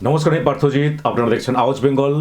নমস্কার, আমি পার্থজিৎ। আপনারা দেখছেন আওয়াজ বেঙ্গল।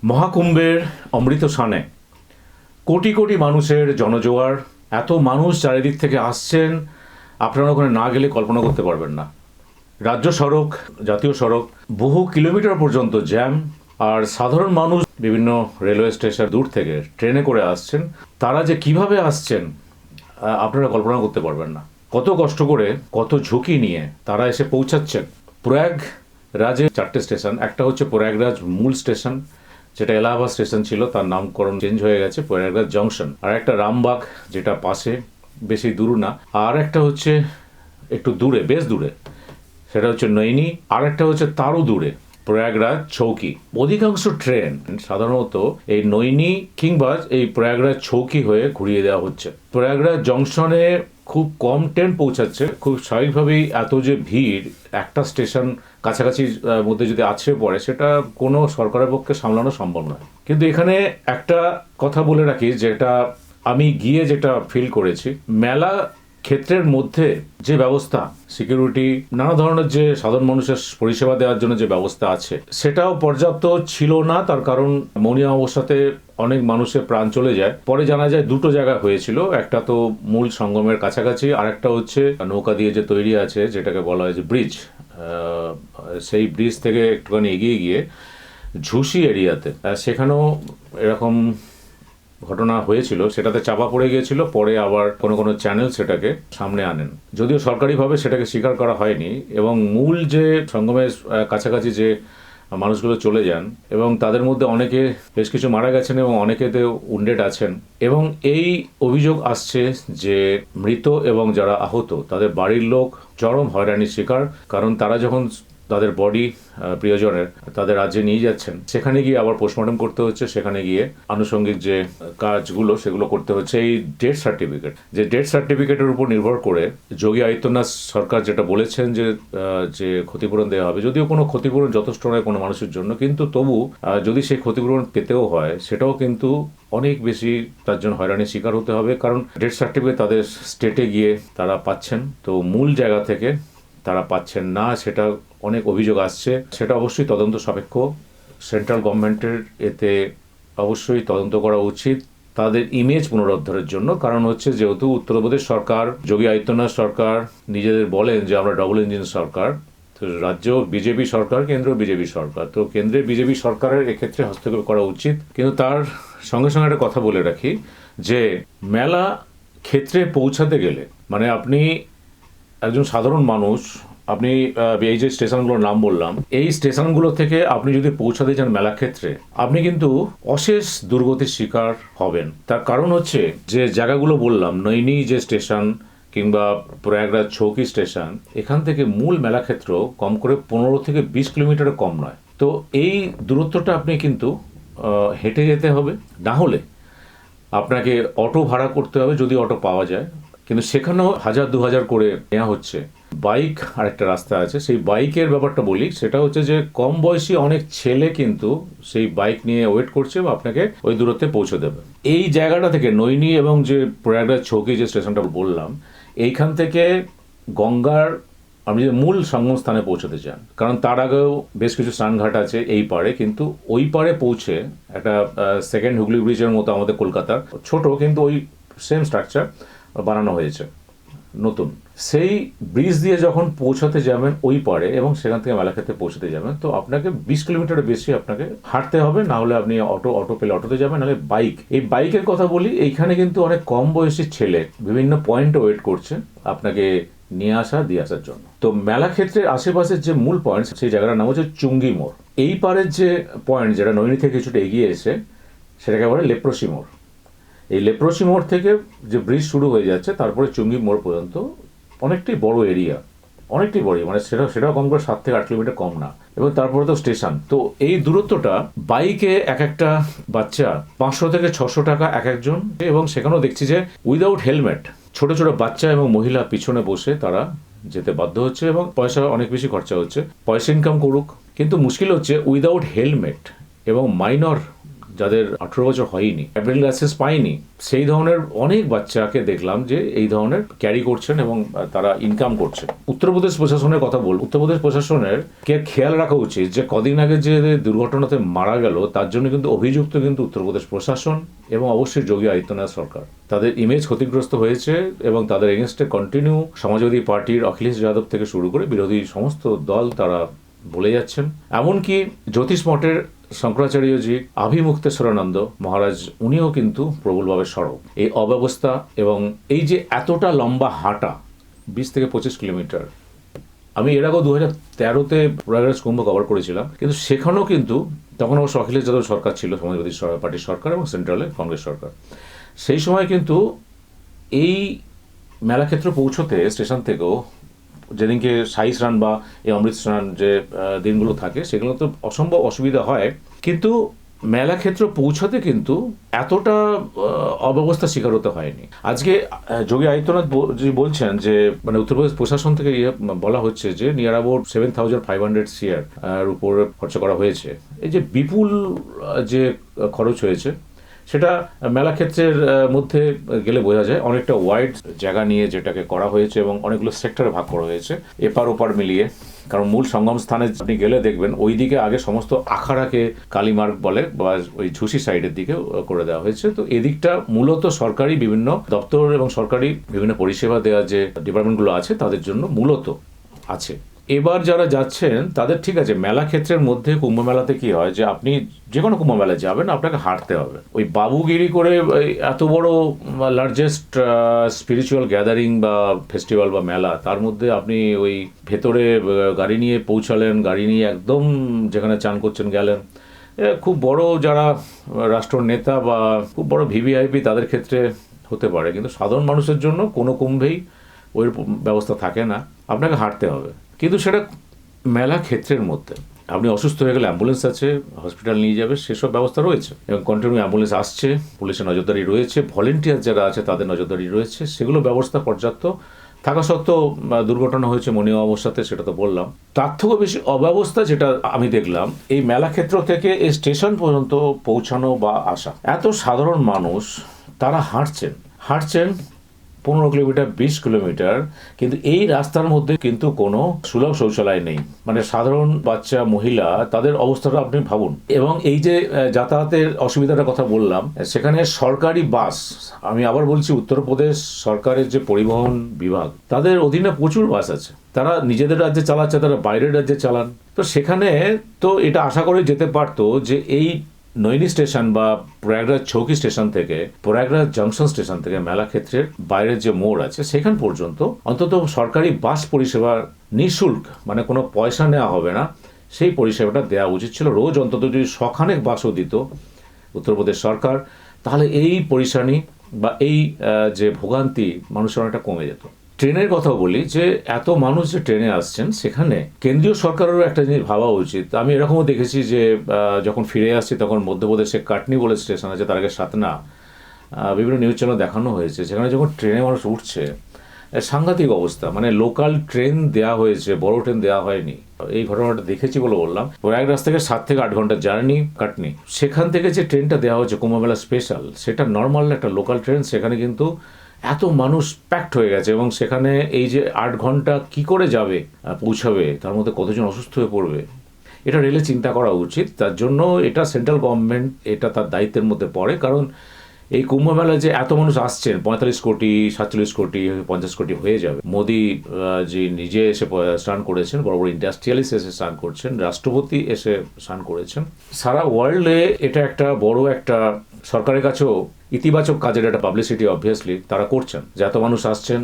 মহাকুম্ভের অমৃত স্নানে কোটি কোটি মানুষের জনজোয়ার, এত মানুষ চারিদিক থেকে আসছেন, আপনারা ওখানে না গেলে কল্পনা করতে পারবেন না। রাজ্য সড়ক, জাতীয় সড়ক বহু কিলোমিটার পর্যন্ত জ্যাম, আর সাধারণ মানুষ বিভিন্ন রেলওয়ে স্টেশন দূর থেকে ট্রেনে করে আসছেন। তারা যে কিভাবে আসছেন আপনারা কল্পনা করতে পারবেন না। কত কষ্ট করে, কত ঝুঁকি নিয়ে তারা এসে পৌঁছাচ্ছেন। প্রয়াগরাজে 4টে স্টেশন। একটা হচ্ছে প্রয়াগরাজ মূল স্টেশন, যেটা এলাহাবাদ স্টেশন ছিল, তার নামকরণ চেঞ্জ হয়ে গেছে প্রয়াগরাজ জংশন। আর একটা রামবাগ, যেটা পাশে, বেশি দূর না। আর একটা হচ্ছে একটু দূরে, বেশ দূরে, সেটা হচ্ছে নৈনি। আর একটা হচ্ছে তারও দূরে প্রয়াগরাজ চৌকি। অধিকাংশ ট্রেন সাধারণত এই নৈনি কিংবা এই প্রয়াগরাজ চৌকি হয়ে ঘুরিয়ে দেওয়া হচ্ছে। প্রয়াগরাজ জংশনে খুব কম ট্রেন পৌঁছাচ্ছে। খুব স্বাভাবিকভাবেই এত যে ভিড়, একটা স্টেশন কাছাকাছি মধ্যে যদি আছে পড়ে, সেটা কোনো সরকারের পক্ষে সামলানো সম্ভব নয়। কিন্তু এখানে একটা কথা বলে রাখি, যেটা আমি গিয়ে যেটা ফিল করেছি, মেলা ক্ষেত্রের মধ্যে যে ব্যবস্থা, সিকিউরিটি, নানা ধরনের যে সাধারণ মানুষের পরিষেবা দেওয়ার জন্য যে ব্যবস্থা আছে, সেটাও পর্যাপ্ত ছিল না। তার কারণ মৌনী অবস্থাতে অনেক মানুষের প্রাণ চলে যায়। পরে জানা যায় দুটো জায়গা হয়েছিল, একটা তো মূল সঙ্গমের কাছাকাছি, আর একটা হচ্ছে নৌকা দিয়ে যে তৈরি আছে, যেটাকে বলা হয় যে ব্রিজ, সেই ব্রিজ থেকে একটুখানি এগিয়ে গিয়ে ঝুসি এরিয়াতে, সেখানেও এরকম ঘটনা হয়েছিল। সেটাতে চাপা পড়ে গিয়েছিল, পরে আবার কোনো কোনো চ্যানেল সেটাকে সামনে আনেন। যদিও সরকারিভাবে সেটাকে স্বীকার করা হয়নি, এবং মূল যে সঙ্গমের কাছাকাছি যে মানুষগুলো চলে যান, এবং তাদের মধ্যে অনেকে, বেশ কিছু মারা গেছেন এবং অনেকেতে উন্ডেড আছেন। এবং এই অভিযোগ আসছে যে মৃত এবং যারা আহত তাদের বাড়ির লোক চরম হয়রানির শিকার। কারণ তারা যখন তাদের বডি প্রিয়জনের তাদের রাজ্যে নিয়ে যাচ্ছেন, সেখানে গিয়ে আবার পোস্টমর্টম করতে হচ্ছে, সেখানে গিয়ে আনুষঙ্গিক যে কাজগুলো সেগুলো করতে হচ্ছে। এই ডেথ সার্টিফিকেট, যে ডেথ সার্টিফিকেটের উপর নির্ভর করে যোগী আদিত্যনাথ সরকার যেটা বলেছেন যে ক্ষতিপূরণ দেওয়া হবে। যদিও কোনো ক্ষতিপূরণ যথেষ্ট নয় কোনো মানুষের জন্য, কিন্তু তবু যদি সেই ক্ষতিপূরণ পেতেও হয়, সেটাও কিন্তু অনেক বেশি তার জন্য হয়রানির শিকার হতে হবে। কারণ ডেথ সার্টিফিকেট তাদের স্টেটে গিয়ে তারা পাচ্ছেন, তো মূল জায়গা থেকে তারা পাচ্ছেন না, সেটা অনেক অভিযোগ আসছে। সেটা অবশ্যই তদন্ত সাপেক্ষ। সেন্ট্রাল গভর্নমেন্টের এতে অবশ্যই তদন্ত করা উচিত, তাদের ইমেজ পুনরুদ্ধারের জন্য। কারণ হচ্ছে, যেহেতু উত্তরপ্রদেশ সরকার, যোগী আদিত্যনাথ সরকার নিজেদের বলেন যে আমরা ডবল ইঞ্জিন সরকার, তো রাজ্য বিজেপি সরকার, কেন্দ্র বিজেপি সরকার, তো কেন্দ্রের বিজেপি সরকারের এক্ষেত্রে হস্তক্ষেপ করা উচিত। কিন্তু তার সঙ্গে সঙ্গে একটা কথা বলে রাখি, যে মেলা ক্ষেত্রে পৌঁছাতে গেলে, মানে আপনি একজন সাধারণ মানুষ, আপনি এই যে স্টেশনগুলোর নাম বললাম, এই স্টেশনগুলো থেকে আপনি যদি পৌঁছাতে চান মেলা ক্ষেত্রে, আপনি কিন্তু অশেষ দুর্গতির শিকার হবেন। তার কারণ হচ্ছে, যে জায়গাগুলো বললাম, নৈনি যে স্টেশন কিংবা প্রয়াগরাজ চৌকি স্টেশন, এখান থেকে মূল মেলাক্ষেত্র কম করে 15 থেকে 20 কিলোমিটারের কম নয়। তো এই দূরত্বটা আপনি কিন্তু হেঁটে যেতে হবে, না হলে আপনাকে অটো ভাড়া করতে হবে, যদি অটো পাওয়া যায়। কিন্তু সেখানেও 1000-2000 করে নেওয়া হচ্ছে। বাইক আর একটা রাস্তা আছে, সেই বাইকের ব্যাপারটা বলি। সেটা হচ্ছে যে কম বয়সী অনেক ছেলে কিন্তু সেই বাইক নিয়ে ওয়েট করছে বা আপনাকে ওই দূরত্বে পৌঁছে দেবে। এই জায়গাটা থেকে নৈনি এবং যে প্রয়াগরাজ চৌকি যে স্টেশনটা বললাম, এইখান থেকে গঙ্গার আপনি যে মূল সঙ্গম স্থানে পৌঁছতে চান, কারণ তার আগেও বেশ কিছু স্নানঘাট আছে এই পারে, কিন্তু ওই পারে পৌঁছে একটা সেকেন্ড হুগলি ব্রিজের মতো আমাদের কলকাতার ছোট, কিন্তু ওই সেম স্ট্রাকচার বানানো হয়েছে নতুন। সেই ব্রিজ দিয়ে যখন পৌঁছাতে যাবেন ওই পারে, এবং সেখান থেকে মেলাক্ষেত্রে পৌঁছাতে যাবেন, তো আপনাকে 20 কিলোমিটারের বেশি আপনাকে হাঁটতে হবে, না হলে আপনি অটো পেলে অটোতে যাবেন, নাহলে বাইক। এই বাইকের কথা বলি, এইখানে কিন্তু অনেক কম বয়সী ছেলে বিভিন্ন পয়েন্টে ওয়েট করছে আপনাকে নিয়ে আসা দিয়ে আসার জন্য। তো মেলা ক্ষেত্রের আশেপাশের যে মূল পয়েন্ট, সেই জায়গাটার নাম হচ্ছে চুঙ্গি মোড়। এই পারের যে পয়েন্ট, যেটা নৈনি থেকে কিছুটা এগিয়ে এসে, সেটাকে বলে লেপ্রসি মোড়। এই লেপ্রসি মোড় থেকে যে ব্রিজ শুরু হয়ে যাচ্ছে, তারপরে চুঙ্গি মোড় পর্যন্ত অনেকটাই বড় এরিয়া, অনেকটাই বড়, মানে সেটাও কম করে 7 থেকে 8 কিলোমিটার কম না। এবং তারপরে তো স্টেশন। তো এই দূরত্বটা বাইকে এক একটা বাচ্চা 500 থেকে 600 টাকা এক একজন, এবং সেখানেও দেখছি যে উইদাউট হেলমেট ছোট ছোট বাচ্চা এবং মহিলা পিছনে বসে তারা যেতে বাধ্য হচ্ছে, এবং পয়সা অনেক বেশি খরচা হচ্ছে। পয়সা ইনকাম করুক, কিন্তু মুশকিল হচ্ছে উইদাউট হেলমেট এবং মাইনর যাদের 18 বছর হয়নি, ড্রাইভিং লাইসেন্স পায়নি, সেই ধরনের অনেক বাচ্চাকে দেখলাম যে এই ধরনের ক্যারি করছেন এবং তারা ইনকাম করছেন। উত্তরপ্রদেশ প্রশাসনের কথা বল, উত্তরপ্রদেশ প্রশাসনের কে খেয়াল রাখা উচিত যে কদিন আগে যে দুর্ঘটনাতে মারা গেল তার জন্য কিন্তু অভিযুক্ত কিন্তু উত্তরপ্রদেশ প্রশাসন এবং অবশ্যই যোগী আদিত্যনাথ সরকার। তাদের ইমেজ ক্ষতিগ্রস্ত হয়েছে এবং তাদের এগেনস্টে কন্টিনিউ সমাজবাদী পার্টির অখিলেশ যাদব থেকে শুরু করে বিরোধী সমস্ত দল তারা বলে যাচ্ছেন। এমনকি জ্যোতিষ মঠের শঙ্করাচার্যজি অভিমুক্তেশ্বরানন্দ মহারাজ উনিও কিন্তু প্রবলভাবে সরব। এই অব্যবস্থা এবং এই যে এতটা লম্বা হাঁটা 20 থেকে 25 কিলোমিটার, আমি এর আগেও 2013-তে প্রয়াগরাজ কুম্ভ কভার করেছিলাম, কিন্তু সেখানেও কিন্তু তখন অবশ্য অখিলেশ যাদব সরকার ছিল, সমাজবাদী পার্টির সরকার এবং সেন্ট্রালে কংগ্রেস সরকার। সেই সময় কিন্তু এই মেলাক্ষেত্র পৌঁছতে স্টেশন থেকেও যেদিনকে 22 রান বা এই অমৃত স্নান যে দিনগুলো থাকে সেগুলো তো অসম্ভব অসুবিধা হয়, কিন্তু মেলাক্ষেত্র পৌঁছাতে কিন্তু এতটা অব্যবস্থা শিকার হতে হয়নি। আজকে যোগী আদিত্যনাথ বলছেন যে মানে উত্তরপ্রদেশ প্রশাসন থেকে বলা হচ্ছে যে নিয়ার অ্যাবাউট 7,500 CR উপর খরচা করা হয়েছে। এই যে বিপুল যে খরচ হয়েছে সেটা মেলাক্ষেত্রের মধ্যে গেলে বোঝা যায়। অনেকটা ওয়াইড জায়গা নিয়ে যেটাকে করা হয়েছে এবং অনেকগুলো সেক্টরে ভাগ করা হয়েছে এপার ওপার মিলিয়ে। কারণ মূল সঙ্গম স্থানে আপনি গেলে দেখবেন ওই দিকে আগে সমস্ত আখাড়াকে কালীমার্গ বলে বা ওই ঝুসি সাইডের দিকে করে দেওয়া হয়েছে। তো এদিকটা মূলত সরকারি বিভিন্ন দপ্তর এবং সরকারি বিভিন্ন পরিষেবা দেওয়া যে ডিপার্টমেন্টগুলো আছে তাদের জন্য মূলত আছে। এবার যারা যাচ্ছেন তাদের ঠিক আছে, মেলা ক্ষেত্রের মধ্যে কুম্ভ মেলাতে কি হয় যে আপনি যে কোনো কুম্ভ মেলায় যাবেন আপনাকে হাঁটতে হবে। ওই বাবুগিরি করে এত বড় লার্জেস্ট স্পিরিচুয়াল গ্যাদারিং বা ফেস্টিভ্যাল বা মেলা, তার মধ্যে আপনি ওই ভেতরে গাড়ি নিয়ে পৌঁছালেন, গাড়ি নিয়ে একদম যেখানে চান করছেন গেলেন। খুব বড় যারা রাষ্ট্র নেতা বা খুব বড় ভিভিআইপি তাদের ক্ষেত্রে হতে পারে, কিন্তু সাধারণ মানুষের জন্য কোনো কুম্ভেই ওই ব্যবস্থা থাকে না, আপনাকে হাঁটতে হবে। কিন্তু সেটা মেলা ক্ষেত্রের মধ্যে আপনি অসুস্থ হয়ে গেলে অ্যাম্বুলেন্স আছে, হসপিটাল নিয়ে যাবে, সেসব ব্যবস্থা রয়েছে এবং কন্টিনিউ অ্যাম্বুলেন্স আসছে, পুলিশের নজরদারি রয়েছে, ভলেন্টিয়ার যারা আছে তাদের নজরদারি রয়েছে, সেগুলো ব্যবস্থা পর্যাপ্ত থাকা সত্ত্বেও দুর্ঘটনা হয়েছে মনীয় অবস্থাতে, সেটা তো বললাম। তার থেকেও বেশি অব্যবস্থা যেটা আমি দেখলাম এই মেলা ক্ষেত্র থেকে এই স্টেশন পর্যন্ত পৌঁছানো বা আসা। এত সাধারণ মানুষ তারা হাঁটছেন 15 কিলোমিটার 20 কিলোমিটার, কিন্তু এই রাস্তার মধ্যে কিন্তু কোনো সুলভ শৌচালয় নেই। মানে সাধারণ বাচ্চা মহিলা তাদের অবস্থাটা আপনি ভাবুন। এবং এই যে যাতায়াতের অসুবিধাটার কথা বললাম, সেখানে সরকারি বাস, আমি আবার বলছি উত্তরপ্রদেশ সরকারের যে পরিবহন বিভাগ তাদের অধীনে প্রচুর বাস আছে, তারা নিজেদের রাজ্যে চালাচ্ছে, তারা বাইরের রাজ্যে চালান। তো সেখানে তো এটা আশা করে যেতে পারতো যে এই নৈনি স্টেশন বা প্রয়াগরাজ চৌকি স্টেশন থেকে প্রয়াগরাজ জংশন স্টেশন থেকে মেলা ক্ষেত্রের বাইরের যে মোড় আছে সেখান পর্যন্ত অন্তত সরকারি বাস পরিষেবা নিঃশুল্ক, মানে কোনো পয়সা নেওয়া হবে না, সেই পরিষেবাটা দেওয়া উচিত ছিল। রোজ অন্তত যদি শখানেক বাসও দিত উত্তরপ্রদেশ সরকার, তাহলে এই পরিশানি বা এই যে ভোগান্তি মানুষের অনেকটা কমে যেত। ট্রেনের কথাও বলি যে এত মানুষ যে ট্রেনে আসছেন সেখানে কেন্দ্রীয় সরকারেরও একটা জিনিস ভাবা উচিত। আমি এরকমও দেখেছি যে যখন ফিরে আসছি তখন মধ্যপ্রদেশে কাটনি বলে স্টেশন আছে, তার আগে সাতনা, বিভিন্ন নিউজ চ্যানেল দেখানো হয়েছে, সেখানে যখন ট্রেনে মানুষ উঠছে সাংঘাতিক অবস্থা। মানে লোকাল ট্রেন দেওয়া হয়েছে, বড় ট্রেন দেওয়া হয়নি। এই ঘটনাটা দেখেছি বলে বললাম। প্রয়াগরাজ থেকে 7 থেকে 8 ঘন্টার জার্নি কাটনি, সেখান থেকে যে ট্রেনটা দেওয়া হয়েছে কুম্ভমেলা স্পেশাল, সেটা নর্মাল একটা লোকাল ট্রেন, সেখানে কিন্তু এত মানুষ প্যাকড হয়ে গেছে এবং সেখানে এই যে 8 ঘন্টা কি করে যাবে পৌঁছাবে, তার মধ্যে কতজন অসুস্থ হয়ে পড়বে, এটা রেলে চিন্তা করা উচিত। তার জন্য এটা সেন্ট্রাল গভর্নমেন্ট, এটা তার দায়িত্বের মধ্যে পড়ে। কারণ এই কুম্ভ মেলায় যে এত মানুষ আসছেন, 45 কোটি 47 কোটি 50 কোটি হয়ে যাবে। মোদি যে নিজে এসে স্নান করেছেন, বড় বড় ইন্ডাস্ট্রিয়ালিস্ট এসে স্নান করছেন, রাষ্ট্রপতি এসে স্নান করেছেন। সারা ওয়ার্ল্ডে এটা একটা বড় একটা সরকারের কাছেও ইতিবাচক কাজের একটা পাবলিসিটি অবভিয়াসলি তারা করছেন, যে এত মানুষ আসছেন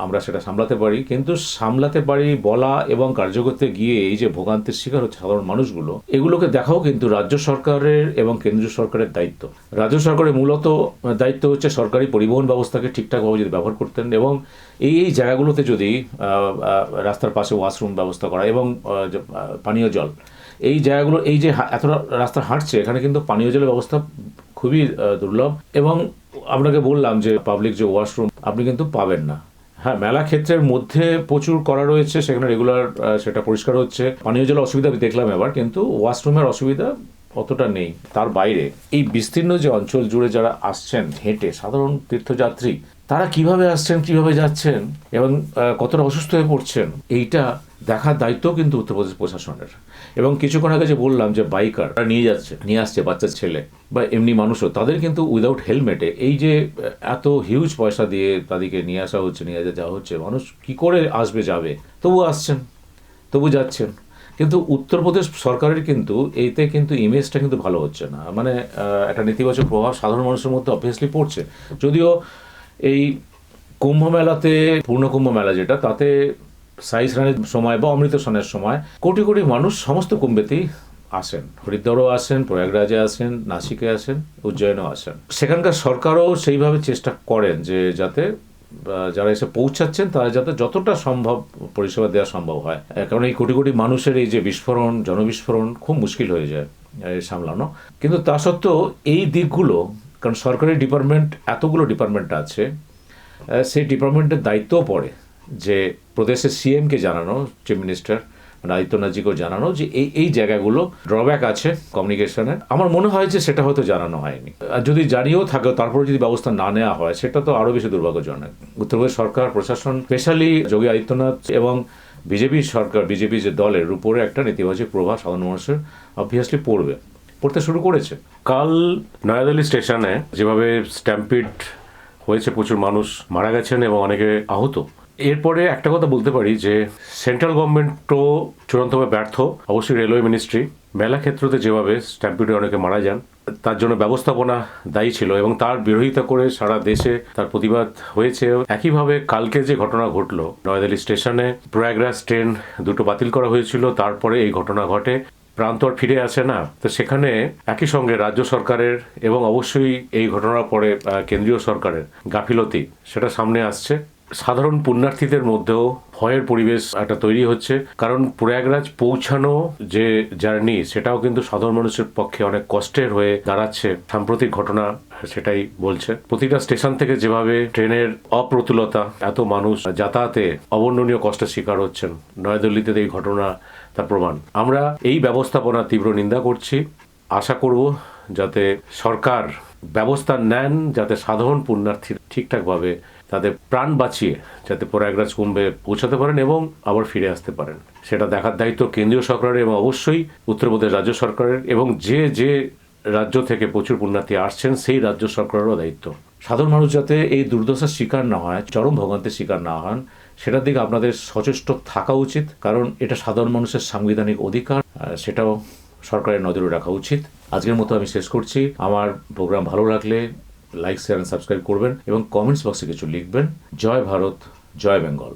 আমরা সেটা সামলাতে পারি। কিন্তু সামলাতে পারি বলা এবং কার্য করতে গিয়ে এই যে ভোগান্তির শিকার হচ্ছে সাধারণ মানুষগুলো, এগুলোকে দেখাও কিন্তু রাজ্য সরকারের এবং কেন্দ্রীয় সরকারের দায়িত্ব। রাজ্য সরকারের মূলত দায়িত্ব হচ্ছে সরকারি পরিবহন ব্যবস্থাকে ঠিকঠাকভাবে যদি ব্যবহার করতেন এবং এই জায়গাগুলোতে যদি রাস্তার পাশে ওয়াশরুম ব্যবস্থা করা এবং পানীয় জল, এই জায়গাগুলো, এই যে এতটা রাস্তা হাঁটছে এখানে কিন্তু পানীয় জলের ব্যবস্থা খুবই দুর্লভ। এবং আপনাকে বললাম যে পাবলিক যে ওয়াশরুম আপনি কিন্তু পাবেন না। হ্যাঁ, মেলা ক্ষেত্রের মধ্যে প্রচুর করা রয়েছে, সেখানে রেগুলার সেটা পরিষ্কার হচ্ছে। পানীয় জলের অসুবিধা দেখলাম এবার, কিন্তু ওয়াশরুমের অসুবিধা অতটা নেই, তার বাইরে এই বিস্তীর্ণ যে অঞ্চল জুড়ে যারা আসছেন হেঁটে, সাধারণ তীর্থযাত্রী, তারা কিভাবে আসছেন, কিভাবে যাচ্ছেন এবং কতটা অসুস্থ হয়ে পড়ছেন, এইটা দেখার দায়িত্ব কিন্তু উত্তরপ্রদেশ প্রশাসনের। এবং কিছুক্ষণ আগে যে বললাম যে বাইকার নিয়ে আসছে বাচ্চা ছেলে বা এমনি মানুষও, তাদের কিন্তু উইদাউট হেলমেটে এই যে এত হিউজ পয়সা দিয়ে তাদেরকে নিয়ে আসা হচ্ছে, নিয়ে যাওয়া হচ্ছে, মানুষ কি করে আসবে যাবে, তবু আসছেন, তবু যাচ্ছেন। কিন্তু উত্তরপ্রদেশ সরকারের কিন্তু এইতে কিন্তু ইমেজটা কিন্তু ভালো হচ্ছে না, মানে একটা নেতিবাচক প্রভাব সাধারণ মানুষের মধ্যে অবভিয়াসলি পড়ছে। যদিও এই কুম্ভ মেলাতে, পূর্ণ কুম্ভ মেলা যেটা, তাতে সাই স্নানের সময় বা অমৃত স্নানের সময় কোটি কোটি মানুষ সমস্ত কুম্ভেতেই আসেন, হরিদ্বারও আসেন, প্রয়াগরাজে আসেন, নাসিকে আসেন, উজ্জয়নেও আসেন। সেখানকার সরকারও সেইভাবে চেষ্টা করেন যে যাতে যারা এসে পৌঁছাচ্ছেন তারা যাতে যতটা সম্ভব পরিষেবা দেওয়া সম্ভব হয়, কারণ এই কোটি কোটি মানুষের এই যে বিস্ফোরণ, জনবিস্ফোরণ খুব মুশকিল হয়ে যায় সামলানো। কিন্তু তা সত্ত্বেও এই দিকগুলো, কারণ সরকারি ডিপার্টমেন্ট, এতগুলো ডিপার্টমেন্ট আছে, সেই ডিপার্টমেন্টের দায়িত্বও পড়ে যে প্রদেশের সিএমকে জানানো, চিফ মিনিস্টার আদিত্যনাথজিকেও জানানো যে এই জায়গাগুলো ড্রব্যাক আছে কমিউনিকেশনের। আমার মনে হয় যে সেটা হয়তো জানানো হয়নি, আর যদি জানিয়েও থাকে তারপরে যদি ব্যবস্থা না নেওয়া হয় সেটা তো আরও বেশি দুর্ভাগ্যজনক। উত্তরপ্রদেশ সরকার প্রশাসন, স্পেশালি যোগী আদিত্যনাথ এবং বিজেপি সরকার, বিজেপি যে দলের উপরে একটা নেতিবাচক প্রভাব সাধারণ মানুষের অবভিয়াসলি পড়তে শুরু করেছে। কাল নয়াদিল্লি স্টেশনে যেভাবে স্ট্যাম্পিড হয়েছে, প্রচুর মানুষ মারা গেছেন এবং অনেকে আহত। এরপরে একটা কথা বলতে পারি যে সেন্ট্রাল গভর্নমেন্টও চূড়ান্তভাবে ব্যর্থ, অবশ্যই রেলওয়ে মিনিস্ট্রি। মেলা ক্ষেত্রতে যেভাবে স্ট্যাম্পিডে অনেকে মারা যান, তার জন্য ব্যবস্থাপনা দায়ী ছিল এবং তার বিরোধিতা করে সারা দেশে তার প্রতিবাদ হয়েছে। একইভাবে কালকে যে ঘটনা ঘটলো নয়াদিল্লি স্টেশনে, প্রয়াগরাজ ট্রেন দুটো বাতিল করা হয়েছিল, তারপরে এই ঘটনা ঘটে, প্রাণ তো আর ফিরে আসে না। তো সেখানে একই সঙ্গে রাজ্য সরকারের এবং অবশ্যই এই ঘটনার পরে কেন্দ্রীয় সরকারের গাফিলতি সেটা সামনে আসছে। সাধারণ পুণ্যার্থীদের মধ্যেও ভয়ের পরিবেশ একটা তৈরি হচ্ছে, কারণ প্রয়াগরাজ পৌঁছানো যে জার্নি সেটাও কিন্তু সাধারণ মানুষের পক্ষে অনেক কষ্টের হয়ে দাঁড়াচ্ছে। সাম্প্রতিক ঘটনা সেটাই বলছে। প্রতিটা স্টেশন থেকে যেভাবে ট্রেনের অপ্রতুলতা, এত মানুষ যাতায়াতে অবর্ণনীয় কষ্টের শিকার হচ্ছেন, নয়াদিল্লিতে এই ঘটনা তার প্রমাণ। আমরা এই ব্যবস্থাপনা তীব্র নিন্দা করছি। আশা করব যাতে সরকার ব্যবস্থা নেন, যাতে সাধারণ পুণ্যার্থী ঠিকঠাকভাবে তাদের প্রাণ বাঁচিয়ে যাতে প্রয়াগরাজ কুম্ভে পৌঁছাতে পারেন এবং আবার ফিরে আসতে পারেন, সেটা দেখার দায়িত্ব কেন্দ্রীয় সরকারের এবং অবশ্যই উত্তরপ্রদেশ রাজ্য সরকারের, এবং যে রাজ্য থেকে প্রচুর পুণ্যার্থী আসছেন সেই রাজ্য সরকারেরও দায়িত্ব। সাধারণ মানুষ যাতে এই দুর্দশার শিকার না হয়, চরম ভোগান্তির শিকার না হন, সেটার দিকে আপনাদের সচেষ্ট থাকা উচিত, কারণ এটা সাধারণ মানুষের সাংবিধানিক অধিকার, সেটাও সরকারের নজরে রাখা উচিত। আজকের মতো আমি শেষ করছি। আমার প্রোগ্রাম ভালো লাগলে লাইক, শেয়ার, সাবস্ক্রাইব করবেন এবং কমেন্টস বক্সে কিছু লিখবেন। জয় ভারত, জয় বেঙ্গল।